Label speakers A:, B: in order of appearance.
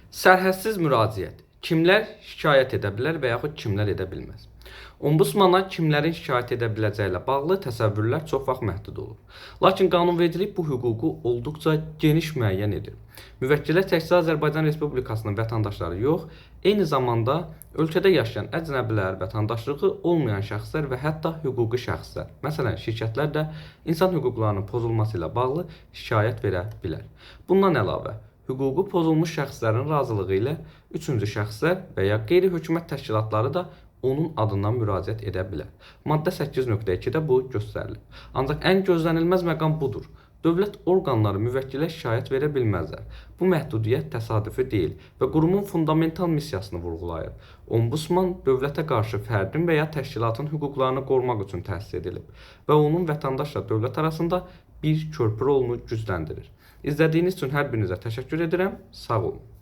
A: Sərhədsiz müraciət. Kimlər şikayət edə bilər və yaxud kimlər edə bilməz? Ombudsmana kimlərin şikayət edə biləcəyi ilə bağlı təsəvvürlər çox vaxt məhdud olur. Lakin qanunvericilik bu hüququ olduqca geniş müəyyən edir. Müvəkkillər təkcə Azərbaycan Respublikasının vətəndaşları yox, eyni zamanda ölkədə yaşayan əcnəbilər, vətəndaşlığı olmayan şəxslər və hətta hüquqi şəxslər, məsələn, şirkətlər də insan hüquqlarının pozulması ilə bağlı şikayət verə bilər. Bundan əlavə, hüququ pozulmuş şəxslərin razılığı ilə üçüncü şəxslər və ya qeyri-hökumət təşkilatları da onun adından müraciət edə bilər. Maddə 8.2-də bu göstərilir. Ancaq ən gözlənilməz məqam budur. Dövlət orqanları müvəkkilə şikayət verə bilməzlər. Bu məhdudiyyət təsadüfi deyil və qurumun fundamental missiyasını vurğulayır. Ombudsman dövlətə qarşı fərdin və ya təşkilatın hüquqlarını qorumaq üçün təsis edilib və onun vətəndaşla dövlət arasında bir körpü rolunu gücləndirir. İzlədiyiniz üçün hər birinizə təşəkkür edirəm. Sağ olun.